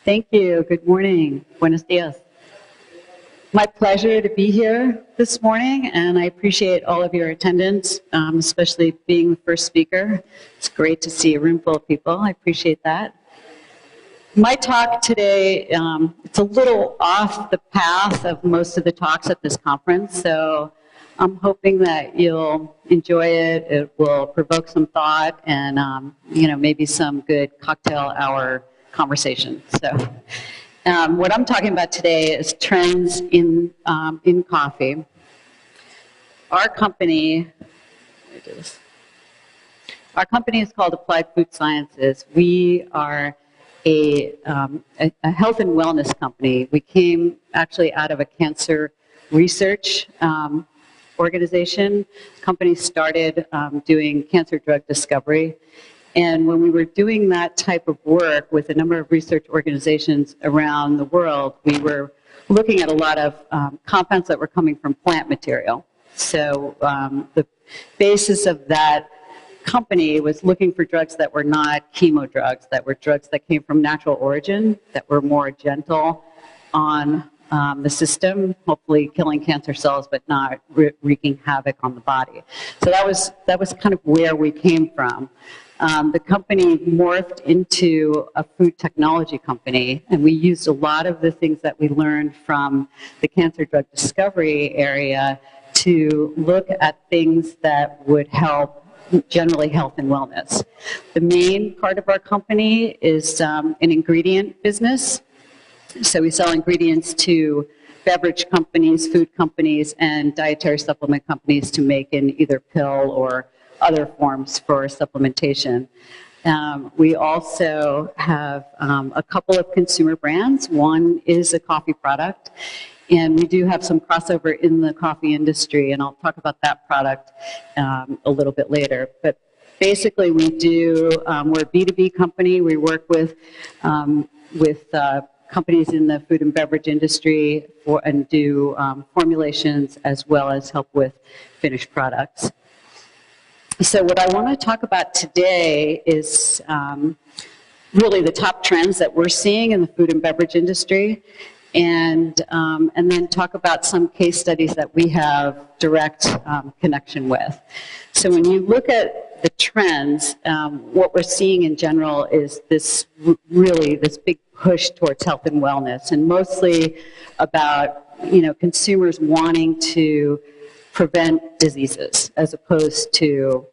Thank you. Good morning. Buenos dias. My pleasure to be here this morning, and I appreciate all of your attendance, especially being the first speaker. It's great to see a room full of people. I appreciate that. My talk today, it's a little off the path of most of the talks at this conference, so I'm hoping that you'll enjoy it. It will provoke some thought and, maybe some good cocktail hour conversation. So what I'm talking about today is trends in coffee. Our company is called Applied Food Sciences. We are a health and wellness company. We came actually out of a cancer research organization. The company started doing cancer drug discovery. And when we were doing that type of work with a number of research organizations around the world, we were looking at a lot of compounds that were coming from plant material. So the basis of that company was looking for drugs that were not chemo drugs, that were drugs that came from natural origin, that were more gentle on the system, hopefully killing cancer cells, but not wreaking havoc on the body. So that was kind of where we came from. The company morphed into a food technology company, and we used a lot of the things that we learned from the cancer drug discovery area to look at things that would help generally health and wellness. The main part of our company is an ingredient business. So we sell ingredients to beverage companies, food companies, and dietary supplement companies to make in either pill or other forms for supplementation. We also have a couple of consumer brands. One is a coffee product, and we do have some crossover in the coffee industry, and I'll talk about that product a little bit later. But basically, we're a B2B company. We work with companies in the food and beverage industry and do formulations as well as help with finished products. So what I want to talk about today is really the top trends that we're seeing in the food and beverage industry, and then talk about some case studies that we have direct connection with. So when you look at the trends, what we're seeing in general is this big push towards health and wellness, and mostly about consumers wanting to prevent diseases as opposed to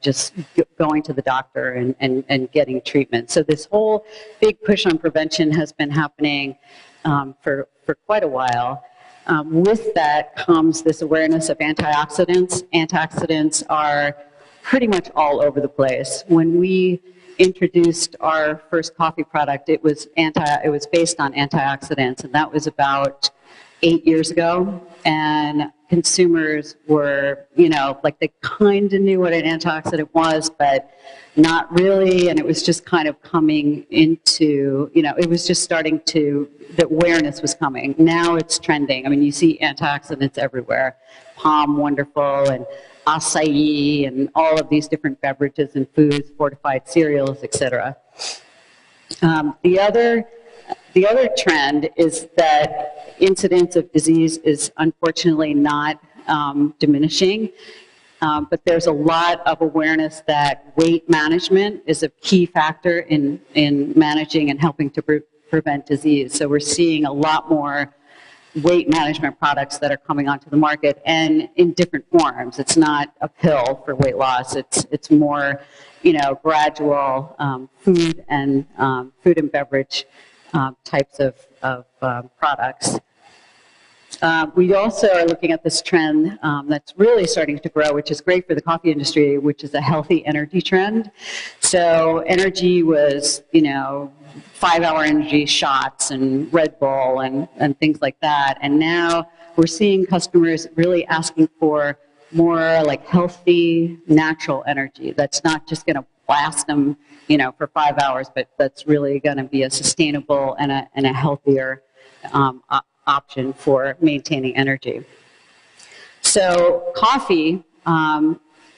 just going to the doctor and getting treatment. So this whole big push on prevention has been happening for quite a while. With that comes this awareness of antioxidants. Antioxidants are pretty much all over the place. When we introduced our first coffee product, it was based on antioxidants, and that was about 8 years ago. And consumers were, they kind of knew what an antioxidant was, but not really. And it was just kind of coming into, it was just starting to, the awareness was coming. Now it's trending. I mean, you see antioxidants everywhere. Palm Wonderful and acai and all of these different beverages and foods, fortified cereals, etc. The other trend is that incidence of disease is unfortunately not diminishing, but there's a lot of awareness that weight management is a key factor in managing and helping to prevent disease. So we're seeing a lot more weight management products that are coming onto the market, and in different forms. It's not a pill for weight loss. It's more, gradual food and beverage types of products. We also are looking at this trend that's really starting to grow, which is great for the coffee industry, which is a healthy energy trend. So energy was, 5-hour energy shots and Red Bull and things like that. And now we're seeing customers really asking for more like healthy, natural energy that's not just going to blast them, for 5 hours, but that's really going to be a sustainable and a healthier option for maintaining energy. So coffee,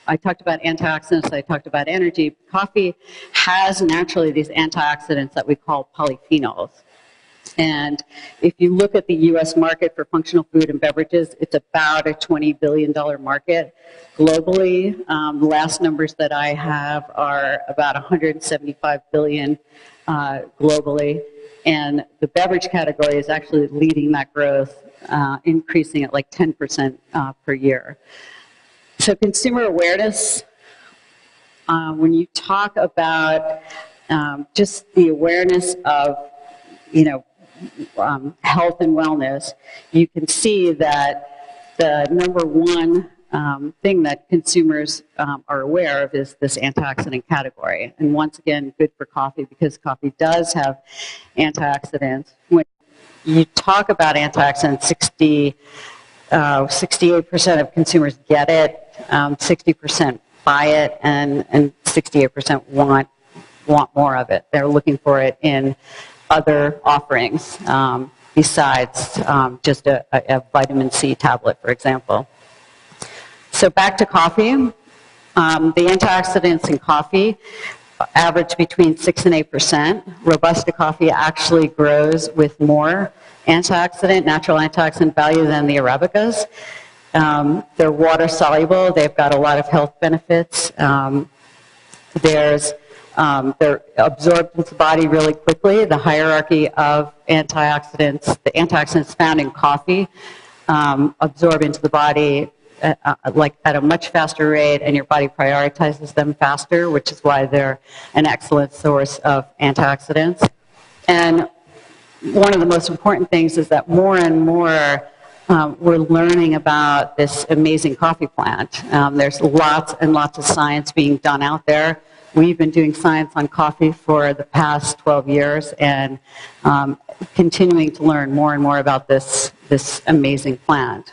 I talked about antioxidants, I talked about energy. Coffee has naturally these antioxidants that we call polyphenols. And if you look at the U.S. market for functional food and beverages, it's about a $20 billion market globally. The last numbers that I have are about $175 billion globally. And the beverage category is actually leading that growth, increasing at like 10% per year. So consumer awareness, when you talk about just the awareness of, health and wellness, you can see that the number one thing that consumers are aware of is this antioxidant category. And once again, good for coffee because coffee does have antioxidants. When you talk about antioxidants, 68% of consumers get it, 60% buy it, and 68% want more of it. They're looking for it in other offerings besides just a vitamin C tablet, for example. So back to coffee. The antioxidants in coffee average between 6 and 8%. Robusta coffee actually grows with more natural antioxidant value than the Arabicas. They're water soluble. They've got a lot of health benefits. They're absorbed into the body really quickly. The hierarchy of antioxidants, the antioxidants found in coffee, absorb into the body like at a much faster rate, and your body prioritizes them faster, which is why they're an excellent source of antioxidants. And one of the most important things is that more and more we're learning about this amazing coffee plant. There's lots and lots of science being done out there. We've been doing science on coffee for the past 12 years and continuing to learn more and more about this amazing plant.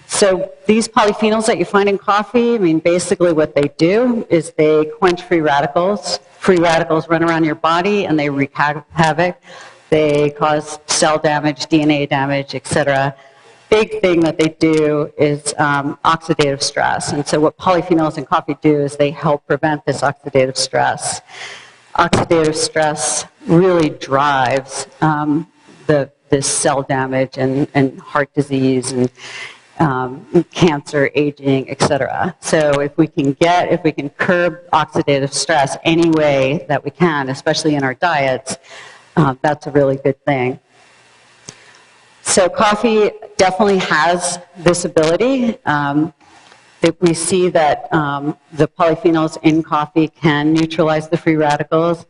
So these polyphenols that you find in coffee, basically what they do is they quench free radicals. Free radicals run around your body and they wreak havoc. They cause cell damage, DNA damage, etc. Big thing that they do is oxidative stress. And so what polyphenols in coffee do is they help prevent this oxidative stress. Oxidative stress really drives this cell damage and heart disease and cancer, aging, etc. So if we can curb oxidative stress any way that we can, especially in our diets, that's a really good thing. So coffee definitely has this ability. We see that the polyphenols in coffee can neutralize the free radicals,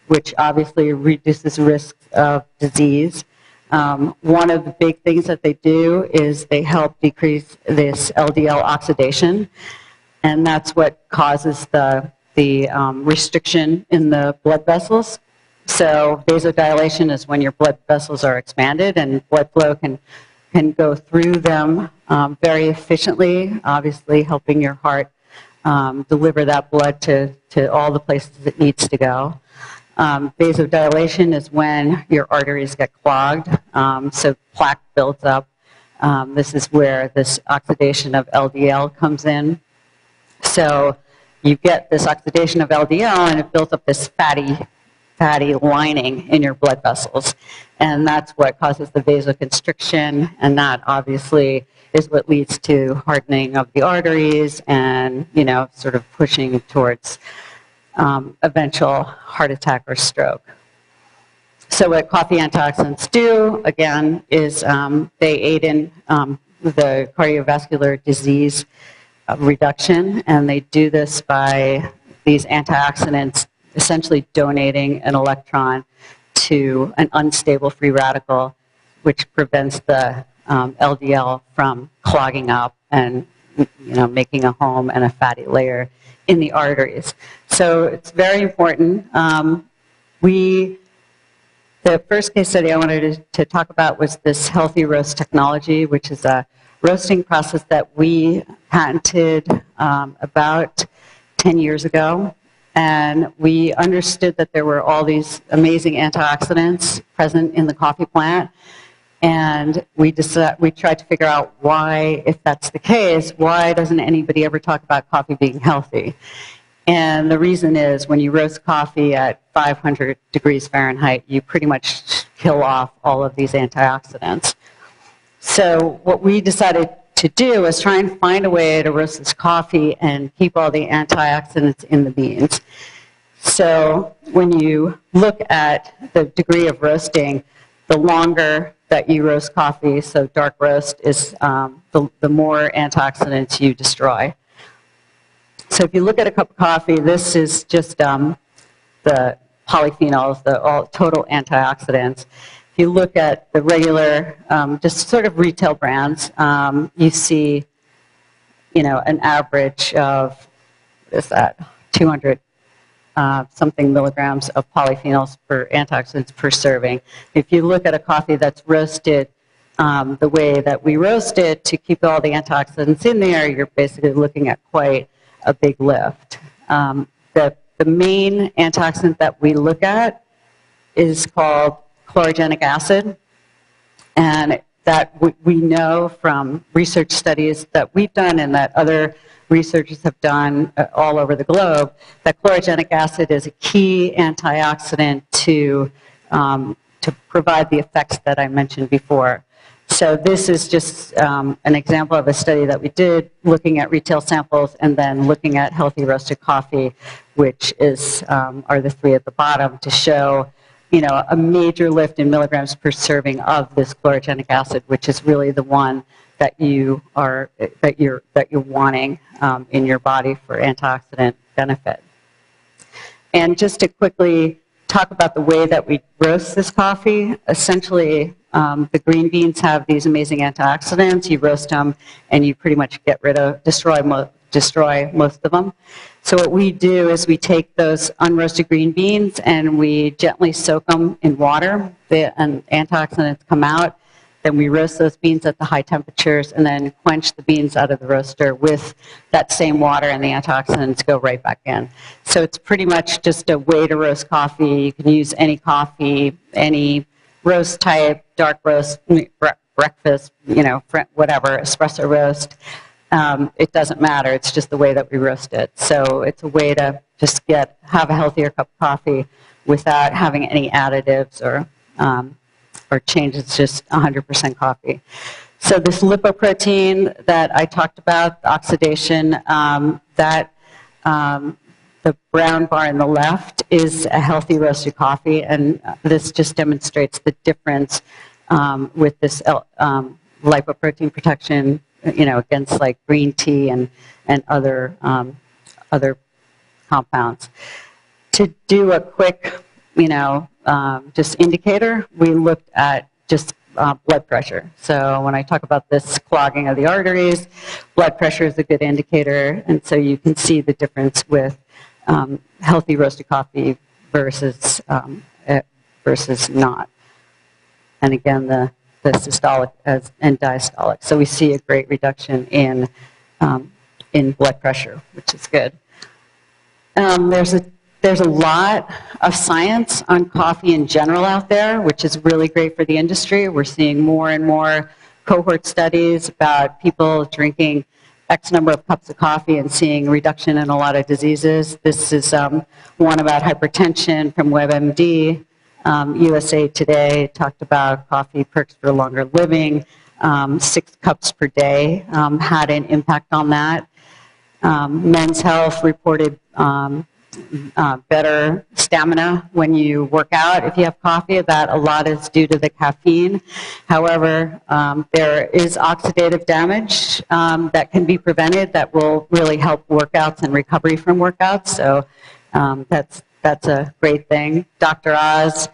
which obviously reduces risk of disease. One of the big things that they do is they help decrease this LDL oxidation, and that's what causes the restriction in the blood vessels. So vasodilation is when your blood vessels are expanded and blood flow can go through them very efficiently, obviously helping your heart deliver that blood to all the places it needs to go. Vasodilation is when your arteries get clogged, so plaque builds up. This is where this oxidation of LDL comes in. So you get this oxidation of LDL and it builds up this fatty lining in your blood vessels. And that's what causes the vasoconstriction, and that obviously is what leads to hardening of the arteries and, sort of pushing towards eventual heart attack or stroke. So what coffee antioxidants do, again, is they aid in the cardiovascular disease reduction, and they do this by these antioxidants essentially donating an electron to an unstable free radical, which prevents the LDL from clogging up and making a home and a fatty layer in the arteries. So it's very important. The first case study I wanted to talk about was this healthy roast technology, which is a roasting process that we patented about 10 years ago. And we understood that there were all these amazing antioxidants present in the coffee plant. And we tried to figure out why, if that's the case, why doesn't anybody ever talk about coffee being healthy? And the reason is when you roast coffee at 500 degrees Fahrenheit, you pretty much kill off all of these antioxidants. So what we decided to do is try and find a way to roast this coffee and keep all the antioxidants in the beans. So when you look at the degree of roasting, the longer that you roast coffee, so dark roast, is the more antioxidants you destroy. So if you look at a cup of coffee, this is just the polyphenols, the all total antioxidants. If you look at the regular, just sort of retail brands, you see, an average of, what is that, 200 something milligrams of polyphenols per antioxidants per serving. If you look at a coffee that's roasted the way that we roast it to keep all the antioxidants in there, you're basically looking at quite a big lift. The main antioxidant that we look at is called chlorogenic acid, and that we know from research studies that we've done and that other researchers have done all over the globe, that chlorogenic acid is a key antioxidant to provide the effects that I mentioned before. So this is just an example of a study that we did looking at retail samples and then looking at healthy roasted coffee, which is are the three at the bottom, to show a major lift in milligrams per serving of this chlorogenic acid, which is really the one that you're wanting in your body for antioxidant benefit. And just to quickly talk about the way that we roast this coffee, essentially the green beans have these amazing antioxidants. You roast them and you pretty much destroy most of them. So what we do is we take those unroasted green beans and we gently soak them in water. The antioxidants come out. Then we roast those beans at the high temperatures and then quench the beans out of the roaster with that same water, and the antioxidants go right back in. So it's pretty much just a way to roast coffee. You can use any coffee, any roast type, dark roast, breakfast, whatever, espresso roast. It doesn't matter. It's just the way that we roast it. So it's a way to just have a healthier cup of coffee without having any additives or change. It's just 100% coffee. So this lipoprotein that I talked about, the oxidation, the brown bar on the left is a healthy roasted coffee, and this just demonstrates the difference with this lipoprotein protection, against like green tea and other compounds. To do a quick, just indicator, we looked at just blood pressure. So when I talk about this clogging of the arteries, blood pressure is a good indicator, and so you can see the difference with healthy roasted coffee versus not. And again, the systolic and diastolic. So we see a great reduction in blood pressure, which is good. There's a lot of science on coffee in general out there, which is really great for the industry. We're seeing more and more cohort studies about people drinking X number of cups of coffee and seeing reduction in a lot of diseases. This is one about hypertension from WebMD. USA Today talked about coffee perks for longer living. 6 cups per day had an impact on that. Men's Health reported better stamina when you work out if you have coffee. That a lot is due to the caffeine. However, there is oxidative damage that can be prevented that will really help workouts and recovery from workouts. So that's a great thing. Dr. Oz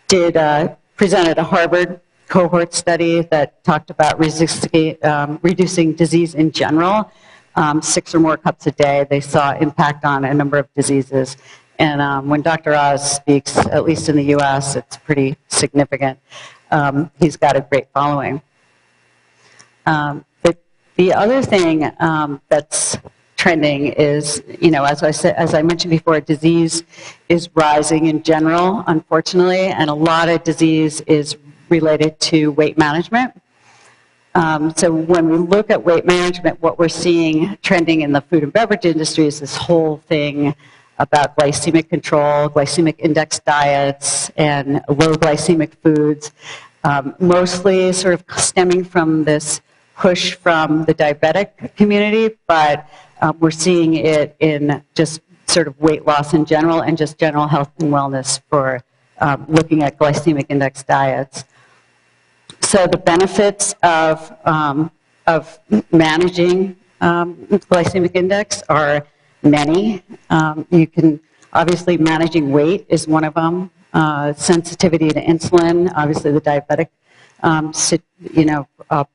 presented a Harvard cohort study that talked about reducing disease in general. 6 or more cups a day, they saw impact on a number of diseases. And when Dr. Oz speaks, at least in the US, it's pretty significant. He's got a great following. The other thing that's trending is, as I mentioned before, disease is rising in general, unfortunately, and a lot of disease is related to weight management. So when we look at weight management, what we're seeing trending in the food and beverage industry is this whole thing about glycemic control, glycemic index diets, and low glycemic foods, mostly sort of stemming from this push from the diabetic community, but we're seeing it in just sort of weight loss in general and just general health and wellness for looking at glycemic index diets. So the benefits of managing glycemic index are many. You can, obviously managing weight is one of them. Sensitivity to insulin, obviously the diabetic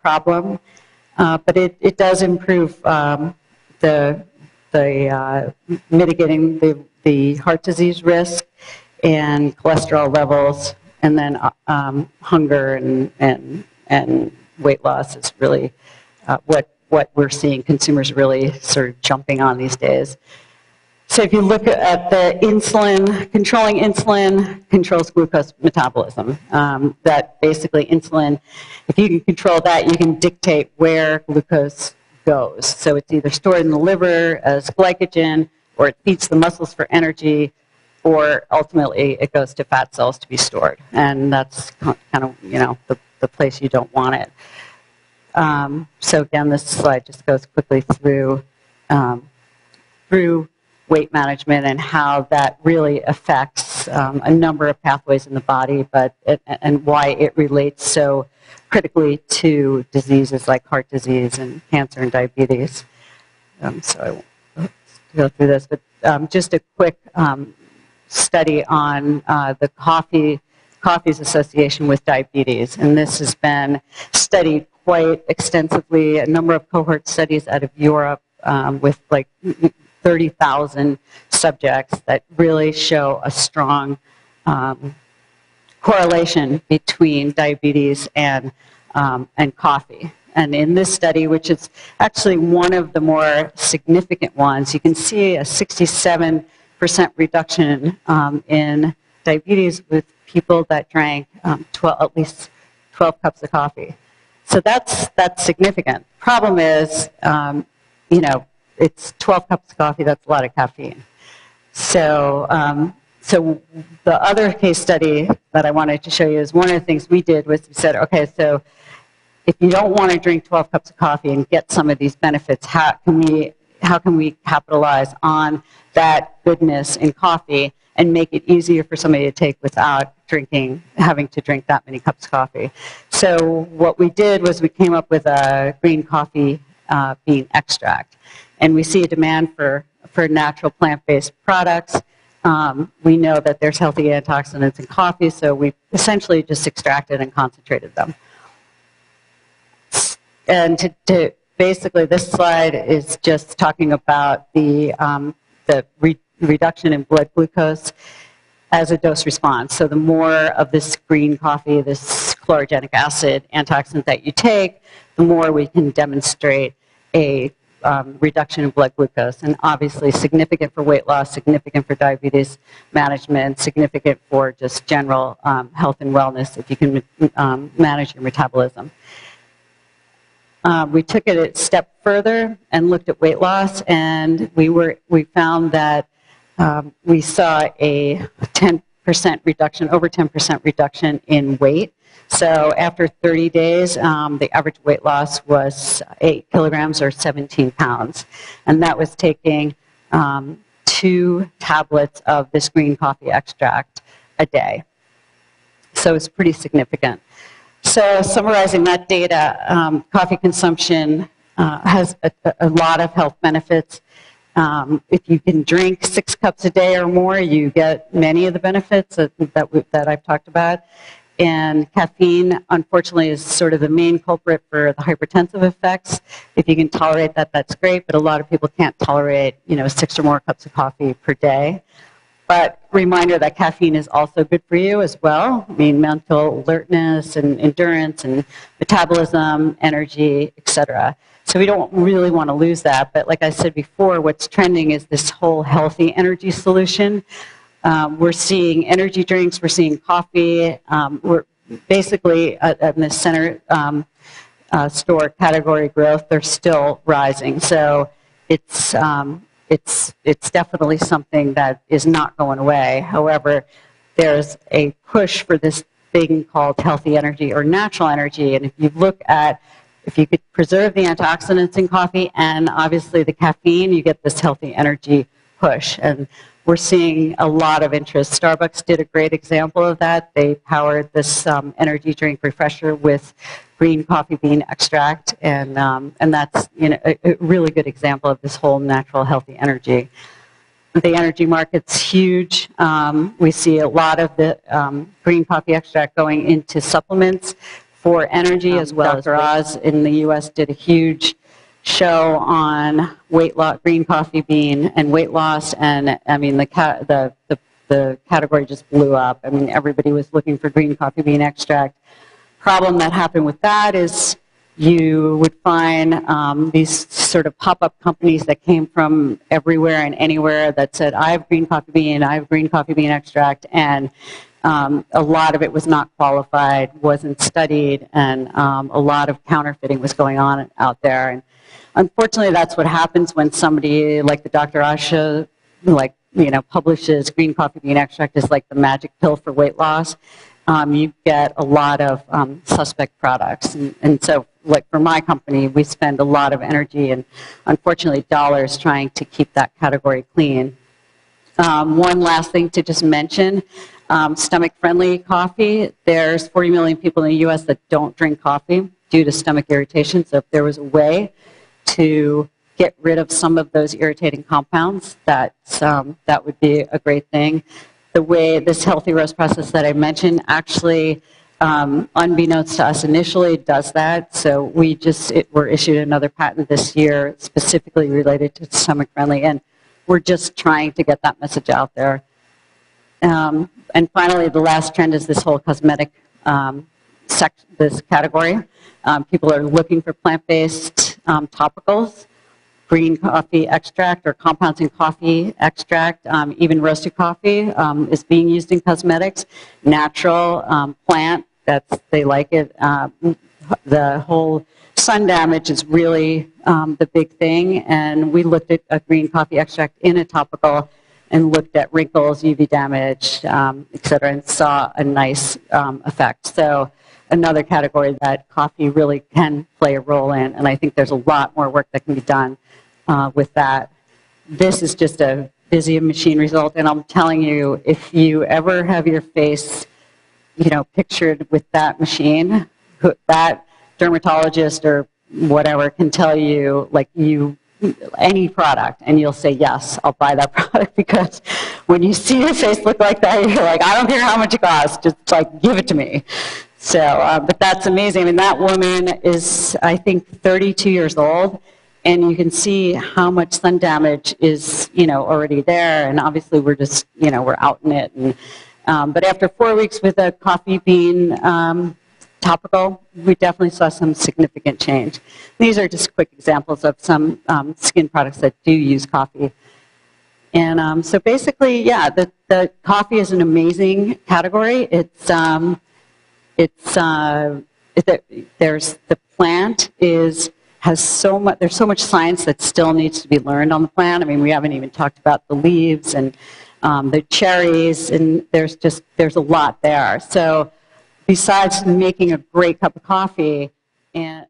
problem. But it does improve the mitigating the heart disease risk and cholesterol levels, and then hunger and weight loss is really what we're seeing consumers really sort of jumping on these days. So if you look at the insulin, controlling insulin controls glucose metabolism. That basically insulin, if you can control that, you can dictate where glucose goes. So it's either stored in the liver as glycogen, or it feeds the muscles for energy, or ultimately it goes to fat cells to be stored. And that's kind of, the place you don't want it. So again, this slide just goes quickly through weight management and how that really affects a number of pathways in the body, and why it relates so critically to diseases like heart disease and cancer and diabetes. So I won't go through this, but just a quick study on the coffee's association with diabetes, and this has been studied quite extensively. A number of cohort studies out of Europe with like 30,000 subjects that really show a strong correlation between diabetes and coffee. And in this study, which is actually one of the more significant ones, you can see a 67% reduction in diabetes with people that drank at least 12 cups of coffee. So that's significant. Problem is, it's 12 cups of coffee, that's a lot of caffeine. So, so the other case study that I wanted to show you is one of the things we did was we said, okay, so if you don't want to drink 12 cups of coffee and get some of these benefits, how can we capitalize on that goodness in coffee and make it easier for somebody to take without having to drink that many cups of coffee? So what we did was we came up with a green coffee bean extract. And we see a demand for natural plant-based products. We know that there's healthy antioxidants in coffee, so we essentially just extracted and concentrated them. And basically, this slide is just talking about the reduction in blood glucose as a dose response. So the more of this green coffee, this chlorogenic acid antioxidant that you take, the more we can demonstrate a reduction in blood glucose, and obviously significant for weight loss, significant for diabetes management, significant for just general health and wellness if you can manage your metabolism. We took it a step further and looked at weight loss, and we found that we saw a 10% reduction, over 10% reduction in weight. So after 30 days, the average weight loss was 8 kilograms or 17 pounds. And that was taking 2 tablets of this green coffee extract a day. So it's pretty significant. So summarizing that data, coffee consumption has a lot of health benefits. If you can drink 6 cups a day or more, you get many of the benefits that I've talked about. And caffeine, unfortunately, is sort of the main culprit for the hypertensive effects. If you can tolerate that, that's great, but a lot of people can't tolerate, 6 or more cups of coffee per day. But reminder that caffeine is also good for you as well. I mean, mental alertness and endurance and metabolism, energy, etc. So we don't really want to lose that. But like I said before, what's trending is this whole healthy energy solution. We're seeing energy drinks, we're seeing coffee. We're basically in the center store category growth, they're still rising. So it's definitely something that is not going away. However, there's a push for this thing called healthy energy or natural energy. And if you look at, if you could preserve the antioxidants in coffee and obviously the caffeine, you get this healthy energy push. And we're seeing a lot of interest. Starbucks did a great example of that. They powered this energy drink refresher with green coffee bean extract, and that's a really good example of this whole natural healthy energy. The energy market's huge. We see a lot of the green coffee extract going into supplements for energy, as well as Dr. Oz in the U.S. did a huge show on weight loss, green coffee bean and weight loss, and I mean the category just blew up. I mean everybody was looking for green coffee bean extract. Problem that happened with that is you would find these sort of pop-up companies that came from everywhere and anywhere that said, I have green coffee bean, I have green coffee bean extract, and a lot of it was not qualified, wasn't studied, and a lot of counterfeiting was going on out there. And unfortunately, that's what happens when somebody like the Dr. Asha, publishes green coffee bean extract as like the magic pill for weight loss. You get a lot of suspect products. And so, like for my company, we spend a lot of energy and, unfortunately, dollars trying to keep that category clean. One last thing to just mention, stomach-friendly coffee. There's 40 million people in the U.S. that don't drink coffee due to stomach irritation. So if there was a way to get rid of some of those irritating compounds, that would be a great thing. The way this healthy roast process that I mentioned actually, unbeknownst to us initially, does that. So we were issued another patent this year specifically related to stomach friendly, and we're just trying to get that message out there. And finally, the last trend is this whole cosmetic this category. People are looking for plant-based topicals. Green coffee extract or compounds in coffee extract, even roasted coffee is being used in cosmetics. Natural, plant, they like it. The whole sun damage is really the big thing, and we looked at a green coffee extract in a topical and looked at wrinkles, UV damage, et cetera, and saw a nice effect. So another category that coffee really can play a role in, and I think there's a lot more work that can be done with that. This is just a busy machine result, and I'm telling you, if you ever have your face, pictured with that machine, that dermatologist or whatever can tell you, any product, and you'll say, yes, I'll buy that product, because when you see your face look like that, you're like, I don't care how much it costs, just give it to me. So, but that's amazing. I mean, that woman is, I think, 32 years old, and you can see how much sun damage is, already there, and obviously we're just, we're out in it. And, but after 4 weeks with a coffee bean topical, we definitely saw some significant change. These are just quick examples of some skin products that do use coffee. And so basically, yeah, the coffee is an amazing category. There's the plant has so much. There's so much science that still needs to be learned on the plant. I mean, we haven't even talked about the leaves and the cherries, and there's a lot there. So besides making a great cup of coffee, and